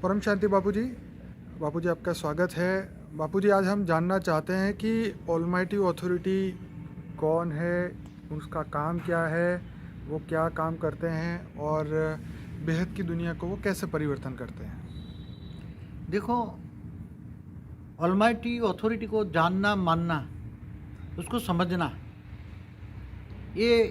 परम शांति बापू जी आपका स्वागत है। बापू जी आज हम जानना चाहते हैं कि ऑलमाइटी अथॉरिटी कौन है, उसका काम क्या है, वो क्या काम करते हैं और बेहद की दुनिया को वो कैसे परिवर्तन करते हैं। देखो, ऑलमाइटी अथॉरिटी को जानना, मानना, उसको समझना, ये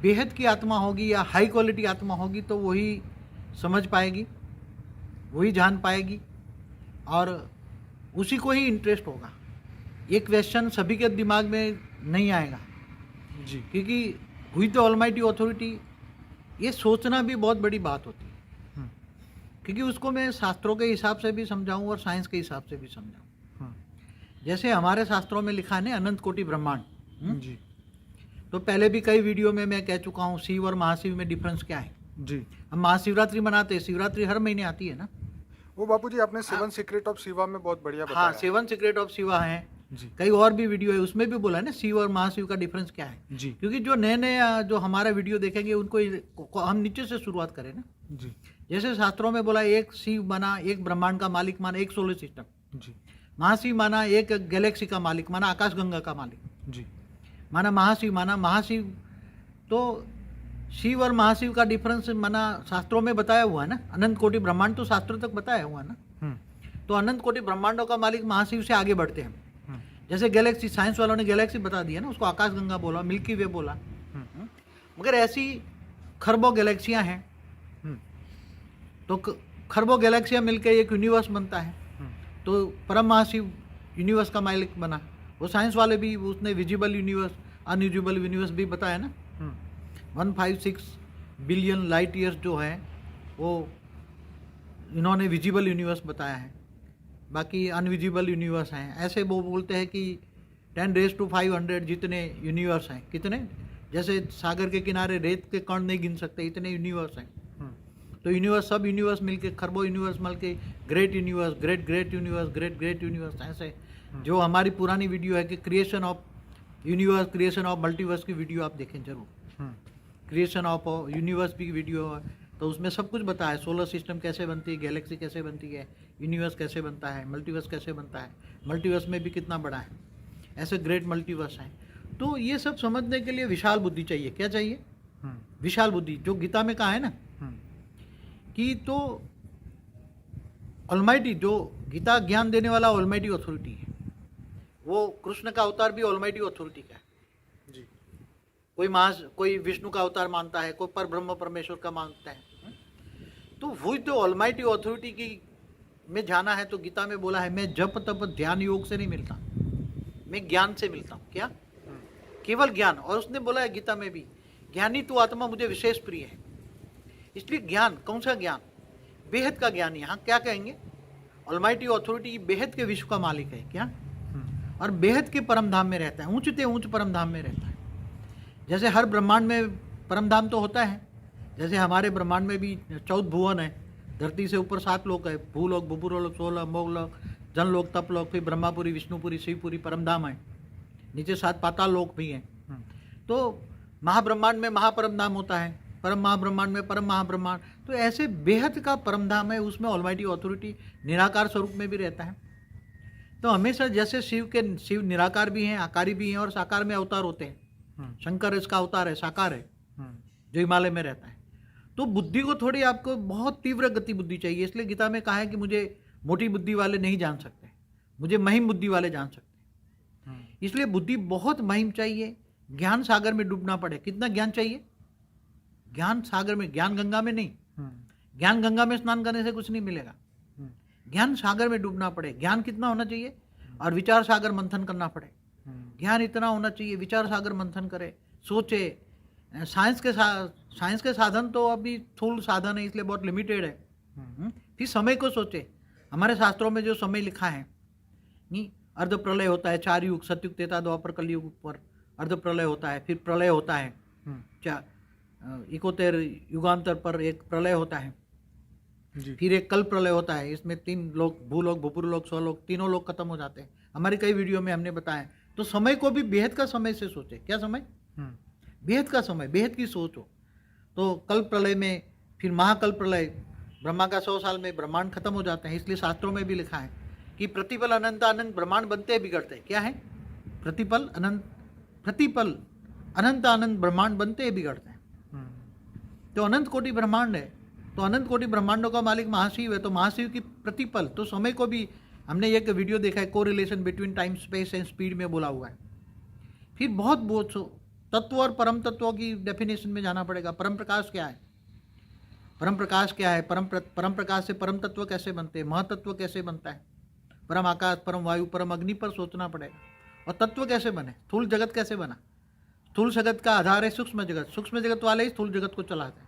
बेहद की आत्मा होगी या हाई क्वालिटी आत्मा होगी तो वही समझ पाएगी, वही जान पाएगी और उसी को ही इंटरेस्ट होगा। ये क्वेश्चन सभी के दिमाग में नहीं आएगा जी, क्योंकि हुई तो ऑलमाइटी अथॉरिटी, ये सोचना भी बहुत बड़ी बात होती है। क्योंकि उसको मैं शास्त्रों के हिसाब से भी समझाऊं और साइंस के हिसाब से भी समझाऊं। जैसे हमारे शास्त्रों में लिखा है ना, अनंत कोटि ब्रह्मांड। जी, तो पहले भी कई वीडियो में मैं कह चुका हूँ शिव और महाशिव में डिफरेंस क्या है। जी। हम महाशिवरात्रि मनाते हैं, शिवरात्रि हर महीने आती है ना। वो बापू जी आपने सेवन सीक्रेट ऑफ शिवा में बहुत बढ़िया बताया। हाँ, सेवन सीक्रेट ऑफ शिवा है। जी, कई और भी वीडियो है, उसमें भी बोला है ना शिव और महाशिव का डिफरेंस क्या है। जी, क्योंकि जो नए नए जो हमारा वीडियो देखेंगे उनको हम नीचे से शुरुआत करें ना। जी, जैसे शास्त्रों में बोला एक शिव माना, एक ब्रह्मांड का मालिक माना, एक सोलर सिस्टम। जी, महाशिव माना एक गैलेक्सी का मालिक माना, आकाशगंगा का मालिक जी, माना। महाशिव माना, महाशिव तो शिव और महाशिव का डिफरेंस माना शास्त्रों में बताया हुआ है ना। अनंत कोटि ब्रह्मांड तो शास्त्रों तक बताया हुआ है ना। तो अनंत कोटि ब्रह्मांडों का मालिक महाशिव से आगे बढ़ते हैं। जैसे गैलेक्सी, साइंस वालों ने गैलेक्सी बता दिया ना, उसको आकाशगंगा बोला, मिल्की वे बोला। मगर ऐसी खरबों गैलेक्सियां हैं, तो खरबों गैलेक्सियां मिलकर एक यूनिवर्स बनता है। तो परम महाशिव यूनिवर्स का मालिक बना। वो साइंस वाले भी, उसने विजिबल यूनिवर्स, अनविजिबल यूनिवर्स भी बताया ना। 156 बिलियन लाइट ईयर्स जो है वो इन्होंने विजिबल यूनिवर्स बताया है, बाकी अनविजिबल यूनिवर्स हैं। ऐसे वो बोलते हैं कि 10⁵ जितने यूनिवर्स हैं। कितने? जैसे सागर के किनारे रेत के कण नहीं गिन सकते, इतने यूनिवर्स हैं। तो यूनिवर्स, सब यूनिवर्स मिलके, खरबों यूनिवर्स मिलके great universe, great universe, great universe. ऐसे जो हमारी पुरानी वीडियो है कि creation of universe, creation of multiverse की वीडियो आप देखें जरूर। क्रिएशन ऑफ यूनिवर्स भी वीडियो है, तो उसमें सब कुछ बताया है। सोलर सिस्टम कैसे बनती है, गैलेक्सी कैसे बनती है, यूनिवर्स कैसे बनता है, मल्टीवर्स कैसे बनता है, मल्टीवर्स में भी कितना बड़ा है, ऐसे ग्रेट मल्टीवर्स हैं। तो ये सब समझने के लिए विशाल बुद्धि चाहिए। क्या चाहिए? विशाल बुद्धि, जो गीता में कहा है ना कि तो ऑलमाइटी, जो गीता ज्ञान देने वाला ऑलमाइटी अथॉरिटी है, वो कृष्ण का अवतार भी ऑलमाइटी अथॉरिटी का है। जी, कोई विष्णु का अवतार मानता है, कोई पर ब्रह्म परमेश्वर का मानता है। तो वही तो ऑलमाइटी अथॉरिटी की में जाना है। तो गीता में बोला है, मैं जप तप ध्यान योग से नहीं मिलता, मैं ज्ञान से मिलता हूँ। क्या? केवल ज्ञान। और उसने बोला है गीता में भी, ज्ञानी तो आत्मा मुझे विशेष प्रिय है। इसलिए ज्ञान, कौन सा ज्ञान? बेहद का ज्ञान। यहाँ क्या कहेंगे? ऑलमाइटी अथॉरिटी बेहद के विश्व का मालिक है। क्या? और बेहद के परम धाम में रहता है, ऊंचते ऊंच परम धाम में रहता है। जैसे हर ब्रह्मांड में परम धाम तो होता है, जैसे हमारे ब्रह्मांड में भी 14 भुवन है। धरती से ऊपर 7 लोक है, भूलोक, भूपुरलोक, सोलह मोगलोक, जनलोक, तपलोक, फिर ब्रह्मापुरी, विष्णुपुरी, शिवपुरी, परमधाम है। नीचे 7 पाताल लोक भी हैं। तो महाब्रह्मांड में महापरम धाम होता है, परम महाब्रह्मांड में परम महाब्रह्मांड। तो ऐसे बेहद का परम धाम है, उसमें ऑलमाइटी अथॉरिटी निराकार स्वरूप में भी रहता है। तो हमेशा जैसे शिव निराकार भी हैं, आकारी भी हैं और साकार में अवतार होते हैं। शंकर इसका अवतार है, साकार है, जो हिमालय में रहता है। तो बुद्धि को थोड़ी आपको बहुत तीव्र गति बुद्धि चाहिए। इसलिए गीता में कहा है कि मुझे मोटी बुद्धि वाले नहीं जान सकते, मुझे महिम बुद्धि वाले जान सकते। इसलिए बुद्धि बहुत महिम चाहिए। ज्ञान सागर में डूबना पड़े। कितना ज्ञान चाहिए? ज्ञान सागर में, ज्ञान गंगा में नहीं। ज्ञान गंगा में स्नान करने से कुछ नहीं मिलेगा। ज्ञान सागर में डूबना पड़े। ज्ञान कितना होना चाहिए? और विचार सागर मंथन करना पड़े। ज्ञान इतना होना चाहिए, विचार सागर मंथन करे, सोचे। साइंस के साधन तो अभी थूल साधन है, इसलिए बहुत लिमिटेड है। फिर समय को सोचे। हमारे शास्त्रों में जो समय लिखा है, नहीं, अर्ध प्रलय होता है, 4 युग, सतयुग, त्रेता, द्वापर, कलयुग पर अर्ध प्रलय होता है, फिर प्रलय होता है। 71 युगांतर पर एक प्रलय होता है, फिर एक कल प्रलय होता है। इसमें 3 लोग, भूलोक, भूपुरलोक, स्वलोक, तीनों लोग खत्म हो जाते हैं। हमारी कई वीडियो में हमने बताया। तो समय को भी बेहद का समय से सोचे। क्या समय? बेहद का समय, बेहद की सोच हो। तो कल प्रलय में, फिर महाकल प्रलय, ब्रह्मा का 100 साल में ब्रह्मांड खत्म हो जाते हैं। इसलिए शास्त्रों में भी लिखा है कि प्रतिपल अनंत अनंत ब्रह्मांड बनते हैं बिगड़ते हैं। क्या है? प्रतिपल अनंत अनंत ब्रह्मांड बनते हैं बिगड़ते हैं। तो अनंत कोटि ब्रह्मांड है, तो अनंत कोटि ब्रह्मांडों का मालिक महाशिव है। तो महाशिव की प्रतिपल, तो समय को भी हमने एक वीडियो देखा है, correlation between time space and speed में बोला हुआ है। फिर बहुत तत्व और परम तत्वों की डेफिनेशन में जाना पड़ेगा। परम प्रकाश क्या है? परम प्रकाश क्या है? परम प्रकाश से परम तत्व कैसे बनते हैं? महतत्व कैसे बनता है? परम आकाश, परम वायु, परम अग्नि पर सोचना पड़ेगा। और तत्व कैसे बने? स्थूल जगत कैसे बना? स्थूल जगत का आधार है सूक्ष्म जगत। सूक्ष्म जगत वाले ही स्थूल जगत को चलाते हैं।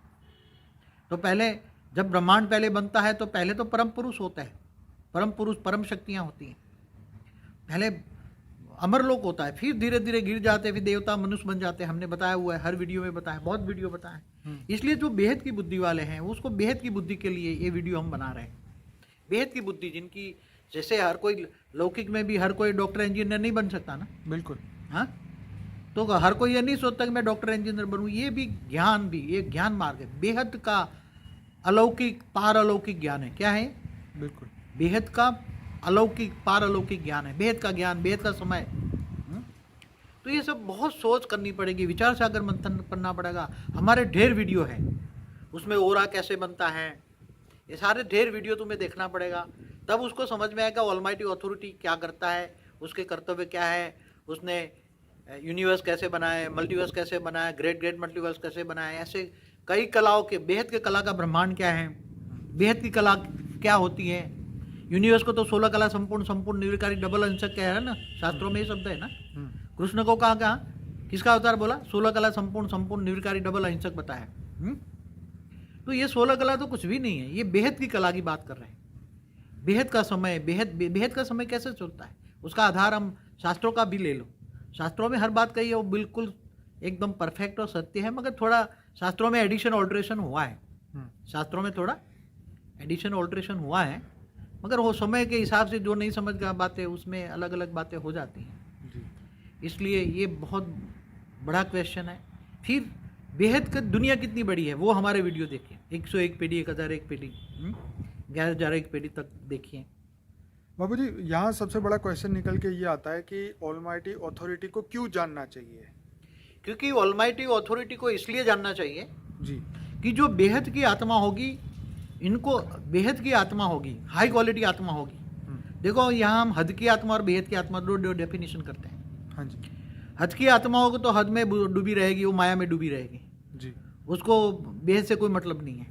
तो पहले जब ब्रह्मांड पहले बनता है तो पहले तो परम पुरुष होता है, परम पुरुष, परम शक्तियाँ होती हैं। पहले अमरलोक होता है, फिर धीरे धीरे गिर जाते हैं, फिर देवता मनुष्य बन जाते हैं। हमने बताया हुआ है, हर वीडियो में बताया, बहुत वीडियो बताया। इसलिए जो बेहद की बुद्धि वाले हैं उसको बेहद की बुद्धि के लिए ये वीडियो हम बना रहे हैं। बेहद की बुद्धि जिनकी, जैसे हर कोई लौकिक में भी हर कोई डॉक्टर इंजीनियर नहीं बन सकता ना। बिल्कुल। हाँ, तो हर कोई ये नहीं सोचता कि मैं डॉक्टर इंजीनियर बनूं। ये भी ज्ञान, भी ये ज्ञान मार्ग है। बेहद का अलौकिक पारलौकिक ज्ञान है। क्या है? बिल्कुल। बेहद का अलौकिक पारलौकिक ज्ञान है। बेहद का ज्ञान, बेहद का समय। तो ये सब बहुत सोच करनी पड़ेगी, विचार सागर मंथन करना पड़ेगा। हमारे ढेर वीडियो है, उसमें ओरा कैसे बनता है, ये सारे ढेर वीडियो तुम्हें देखना पड़ेगा। तब उसको समझ में आएगा ऑलमाइटी अथॉरिटी क्या करता है, उसके कर्तव्य क्या है, उसने यूनिवर्स कैसे बनाया, मल्टीवर्स कैसे बनाया, ग्रेट ग्रेट मल्टीवर्स कैसे बनाया। ऐसे कई कलाओं के, बेहद के कला का ब्रह्मांड क्या है, बेहद की कला क्या होती है। यूनिवर्स को तो 16 कला संपूर्ण निर्विकारी डबल अंशक कह रहा है ना, शास्त्रों में ये शब्द है ना। कृष्ण को कहा किसका अवतार बोला? 16 कला संपूर्ण निर्विकारी डबल अहिंसक बताया। तो ये 16 कला तो कुछ भी नहीं है, ये बेहद की कला की बात कर रहे हैं। बेहद का समय, बेहद का समय कैसे चलता है, उसका आधार हम शास्त्रों का भी ले लो। शास्त्रों में हर बात कही है वो बिल्कुल एकदम परफेक्ट और सत्य है, मगर थोड़ा शास्त्रों में एडिशन ऑल्ट्रेशन हुआ है। शास्त्रों में थोड़ा एडिशन ऑल्ट्रेशन हुआ है, मगर वो समय के हिसाब से जो नहीं समझ गया बातें, उसमें अलग अलग बातें हो जाती हैं। इसलिए ये बहुत बड़ा क्वेश्चन है। फिर बेहद का दुनिया कितनी बड़ी है वो हमारे वीडियो देखिए, 101 पीढ़ी, 1001 पीढ़ी, 11,001 पीढ़ी तक देखिए। बाबू जी, यहाँ सबसे बड़ा क्वेश्चन निकल के ये आता है कि ऑलमाइटी अथॉरिटी को क्यों जानना चाहिए? क्योंकि ऑलमाइटी अथॉरिटी को इसलिए जानना चाहिए जी कि जो बेहद की आत्मा होगी, इनको बेहद की आत्मा होगी, हाई क्वालिटी आत्मा होगी। देखो यहाँ हम हद की आत्मा और बेहद की आत्मा दो डेफिनेशन करते हैं। हाँ जी। हद की आत्मा होगी तो हद में डूबी रहेगी, वो माया में डूबी रहेगी जी, उसको बेहद से कोई मतलब नहीं है।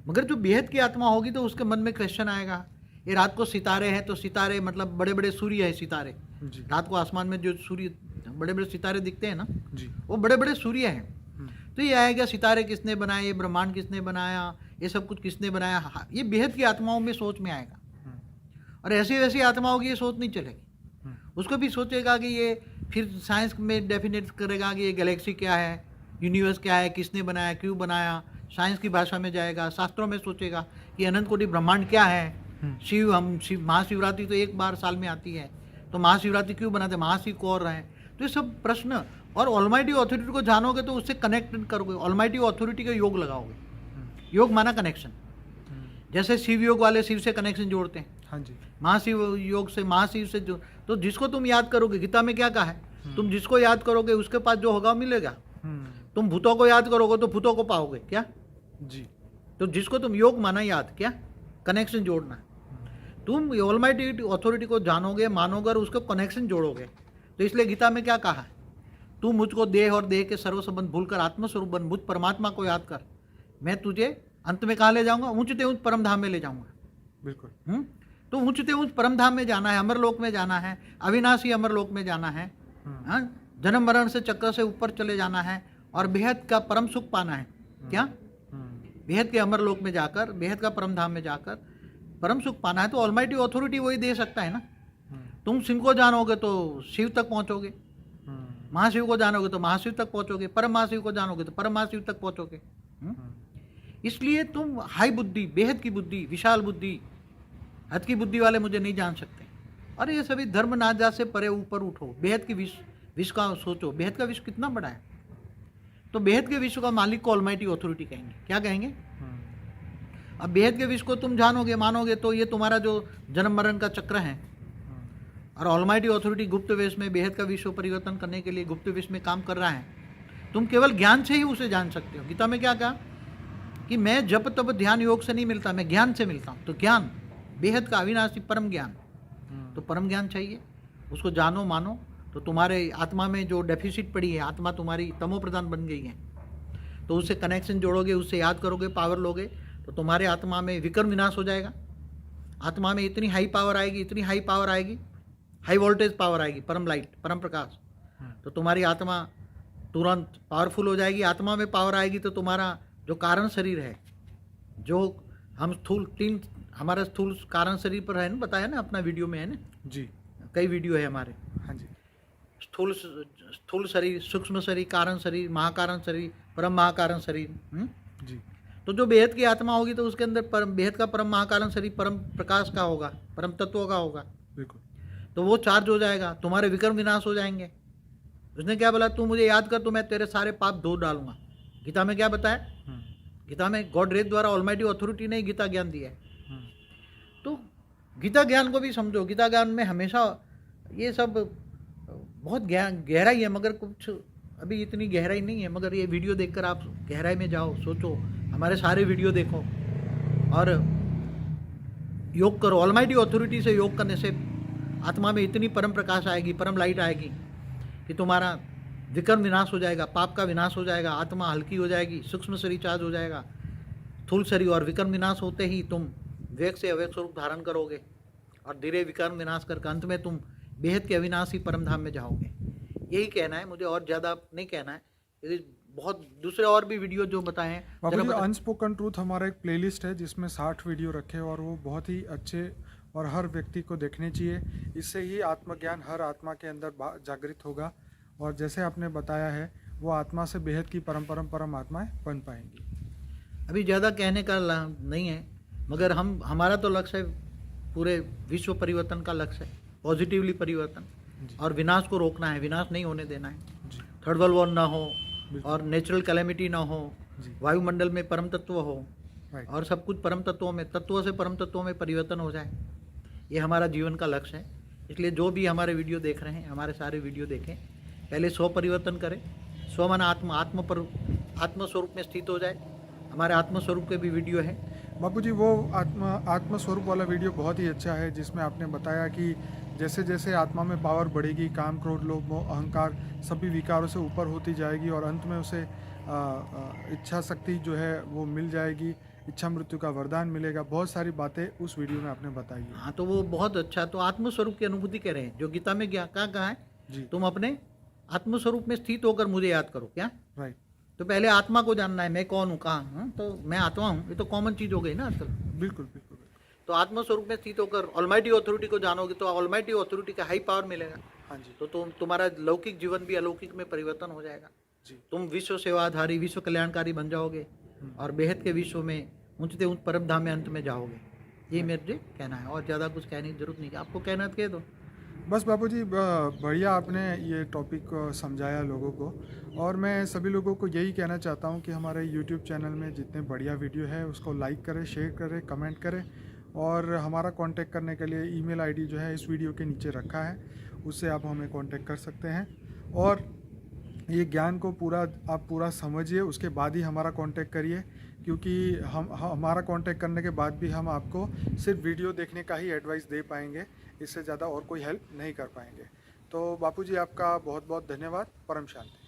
मगर जो बेहद की आत्मा होगी तो उसके मन में क्वेश्चन आएगा, ये रात को सितारे हैं तो सितारे मतलब बड़े बड़े सूर्य है, सितारे जी, रात को आसमान में जो सूर्य बड़े बड़े सितारे दिखते हैं ना, जी, वो बड़े बड़े सूर्य हैं। तो ये आएगा सितारे किसने बनाए, ये ब्रह्मांड किसने बनाया, ये सब कुछ किसने बनाया, ये बेहद की आत्माओं में सोच में आएगा। और ऐसी वैसी आत्माओं की ये सोच नहीं चलेगी, उसको भी सोचेगा कि ये फिर साइंस में डेफिनेट करेगा कि ये गैलेक्सी क्या है, यूनिवर्स क्या है, किसने बनाया, क्यों बनाया, साइंस की भाषा में जाएगा, शास्त्रों में सोचेगा कि अनंत कोटि ब्रह्मांड क्या है। शिव महाशिवरात्रि तो एक बार साल में आती है, तो महाशिवरात्रि क्यों बनाते, महाशिव कौन रहे। तो ये सब प्रश्न, और ऑलमाइटी अथॉरिटी को जानोगे तो उससे कनेक्ट करोगे, ऑलमाइटी अथॉरिटी का योग लगाओगे। योग माना कनेक्शन, जैसे शिव योग वाले शिव से कनेक्शन जोड़ते हैं। हाँ जी। महाशिव योग से, महाशिव से जो, तो जिसको तुम याद करोगे, गीता में क्या कहा है, तुम जिसको याद करोगे उसके पास जो होगा मिलेगा। तुम भूतों को याद करोगे तो भूतों को पाओगे, क्या जी। तो जिसको तुम योग माना याद, क्या कनेक्शन जोड़ना। तुम ऑलमाइटी अथॉरिटी को जानोगे, मानोगे और उसको कनेक्शन जोड़ोगे। तो इसलिए गीता में क्या कहा है, तू मुझको देह और देह के सर्व संबंध भूलकर आत्मस्वरूप बन, मुझ परमात्मा को याद कर, मैं तुझे अंत में कहाँ ले जाऊंगा, ऊंचते ऊंच परम धाम में ले जाऊंगा। बिल्कुल। तो ऊंचते ऊंच परम धाम में जाना है, अमरलोक में जाना है, अविनाशी अमरलोक में जाना है। हाँ, जन्म मरण से चक्र से ऊपर चले जाना है और बेहद का परम सुख पाना है। क्या बेहद के अमरलोक में जाकर, बेहद का परम धाम में जाकर परम सुख पाना है। तो ऑलमाइटी अथॉरिटी वही दे सकता है ना। तुम शिव को जानोगे तो शिव तक पहुंचोगे, महाशिव को जानोगे तो महाशिव तक पहुंचोगे, परम महाशिव को जानोगे तो परम महाशिव तक पहुंचोगे। इसलिए तुम हाई बुद्धि, बेहद की बुद्धि, विशाल बुद्धि, हद की बुद्धि वाले मुझे नहीं जान सकते। और ये सभी धर्म नाच जात से परे ऊपर उठो, बेहद की विश्व का सोचो। बेहद का विश्व कितना बड़ा है, तो बेहद के विश्व का मालिक को ऑलमाइटी अथॉरिटी कहेंगे। क्या कहेंगे? अब बेहद के विष को तुम जानोगे मानोगे तो ये तुम्हारा जो जन्म मरण का चक्र है, और ऑलमाइटी ऑथोरिटी गुप्त वेश में बेहद का विश्व परिवर्तन करने के लिए गुप्त वेश में काम कर रहा है। तुम केवल ज्ञान से ही उसे जान सकते हो। गीता में क्या कहा कि मैं जप तप ध्यान योग से नहीं मिलता, मैं ज्ञान से मिलता हूँ। तो ज्ञान बेहद का अविनाशी परम ज्ञान, तो परम ज्ञान चाहिए, उसको जानो मानो। तो तुम्हारे आत्मा में जो डेफिसिट पड़ी है, आत्मा तुम्हारी तमो प्रधान बन गई है, तो उससे कनेक्शन जोड़ोगे, उससे याद करोगे, पावर लोगे, तो तुम्हारे आत्मा में विकर्म विनाश हो जाएगा। आत्मा में इतनी हाई पावर आएगी, इतनी हाई पावर आएगी, हाई वोल्टेज पावर आएगी, परम लाइट, परम प्रकाश। तो तुम्हारी आत्मा तुरंत पावरफुल हो जाएगी। आत्मा में पावर आएगी तो तुम्हारा जो कारण शरीर है, जो हम स्थूल तीन हमारा स्थूल कारण शरीर पर है ना, बताया ना अपना वीडियो में, है ना जी, कई वीडियो है हमारे। हाँ जी, स्थूल शरीर, सूक्ष्म शरीर, कारण शरीर, महाकारण शरीर, परम महाकारण शरीर। जी, तो जो बेहद की आत्मा होगी तो उसके अंदर परम बेहद का परम महाकारण शरीर परम प्रकाश का होगा, परम तत्व का होगा। बिल्कुल। तो वो चार्ज हो जाएगा, तुम्हारे विकर्म विनाश हो जाएंगे। उसने क्या बोला, तू मुझे याद कर तो मैं तेरे सारे पाप धो डालूंगा। गीता में क्या बताया, गीता में गॉड रेत द्वारा ऑलमाइटी ऑथोरिटी ने गीता ज्ञान दिया है। तो गीता ज्ञान को भी समझो। गीता ज्ञान में हमेशा ये सब बहुत गहराई है, मगर कुछ अभी इतनी गहराई नहीं है। मगर ये वीडियो देखकर आप गहराई में जाओ, सोचो, हमारे सारे वीडियो देखो और योग करो। ऑलमाइटी ऑथोरिटी से योग करने से आत्मा में इतनी परम प्रकाश आएगी, परम लाइट आएगी कि तुम्हारा विकर्म विनाश हो जाएगा, पाप का विनाश हो जाएगा, आत्मा हल्की हो जाएगी, सूक्ष्म शरीर चार्ज हो जाएगा, स्थूल शरीर। और विकर्म विनाश होते ही तुम वेग से अवेग स्वरूप धारण करोगे और धीरे विकर्म विनाश करके अंत में तुम बेहद के अविनाशी परम धाम में जाओगे। यही कहना है मुझे, और ज़्यादा नहीं कहना है। बहुत दूसरे और भी वीडियो जो बताए हैं। बाबूजी, अनस्पोकन ट्रूथ हमारा एक प्लेलिस्ट है जिसमें 60 वीडियो रखे हैं और वो बहुत ही अच्छे और हर व्यक्ति को देखने चाहिए। इससे ही आत्मज्ञान हर आत्मा के अंदर जागृत होगा और जैसे आपने बताया है वो आत्मा से बेहद की परम आत्माएं बन पाएंगी। अभी ज़्यादा कहने का नहीं है, मगर हमारा तो लक्ष्य है पूरे विश्व परिवर्तन का लक्ष्य है, पॉजिटिवली परिवर्तन, और विनाश को रोकना है, विनाश नहीं होने देना है। थर्ड वर्ल्ड वॉर ना हो और नेचुरल कैलेमिटी ना हो, वायुमंडल में परम तत्व हो और सब कुछ परम तत्वों में, तत्वों से परम तत्वों में परिवर्तन हो जाए। ये हमारा जीवन का लक्ष्य है। इसलिए जो भी हमारे वीडियो देख रहे हैं, हमारे सारे वीडियो देखें, पहले स्व परिवर्तन करें। स्व मन आत्मस्वरूप में स्थित हो जाए। हमारे आत्मस्वरूप के भी वीडियो है। बापूजी, वो आत्मस्वरूप वाला वीडियो बहुत ही अच्छा है जिसमें आपने बताया कि जैसे जैसे आत्मा में पावर बढ़ेगी, काम क्रोध लोभ मोह अहंकार सभी विकारों से ऊपर होती जाएगी और अंत में उसे इच्छा शक्ति जो है वो मिल जाएगी, इच्छा मृत्यु का वरदान मिलेगा। बहुत सारी बातें उस वीडियो में आपने बताई है। हाँ, तो वो बहुत अच्छा। तो आत्मस्वरूप की अनुभूति कह रहे हैं, जो गीता में कहा है जी, तुम अपने आत्मस्वरूप में स्थित होकर मुझे याद करो। क्या राइट। तो पहले आत्मा को जानना है, मैं कौन हूँ, कहाँ हूँ। तो मैं आत्मा हूँ, ये तो कॉमन चीज़ हो गई ना आजकल। बिल्कुल बिल्कुल। तो आत्मस्वरूप में स्थित होकर ऑलमाइटी ऑथोरिटी को जानोगे तो ऑलमाइटी ऑथोरिटी का हाई पावर मिलेगा। हाँ जी। तो तुम्हारा लौकिक जीवन भी अलौकिक में परिवर्तन हो जाएगा जी। तुम विश्व सेवाधारी, विश्व कल्याणकारी बन जाओगे और बेहद के विश्व में ऊंचते ऊंच परम धाम में अंत में जाओगे। ये मेरे कहना है, और ज़्यादा कुछ कहने की जरूरत नहीं। आपको कहना तो कह दो। बस बापूजी, बढ़िया आपने ये टॉपिक समझाया लोगों को, और मैं सभी लोगों को यही कहना चाहता हूँ कि हमारे YouTube चैनल में जितने बढ़िया वीडियो है उसको लाइक करें, शेयर करें, कमेंट करें, और हमारा कांटेक्ट करने के लिए ईमेल आईडी जो है इस वीडियो के नीचे रखा है, उससे आप हमें कांटेक्ट कर सकते हैं। और ये ज्ञान को आप पूरा समझिए, उसके बाद ही हमारा कांटेक्ट करिए, क्योंकि हमारा कांटेक्ट करने के बाद भी हम आपको सिर्फ वीडियो देखने का ही एडवाइस दे पाएंगे, इससे ज़्यादा और कोई हेल्प नहीं कर पाएंगे। तो बापूजी, आपका बहुत बहुत धन्यवाद। परम शांति।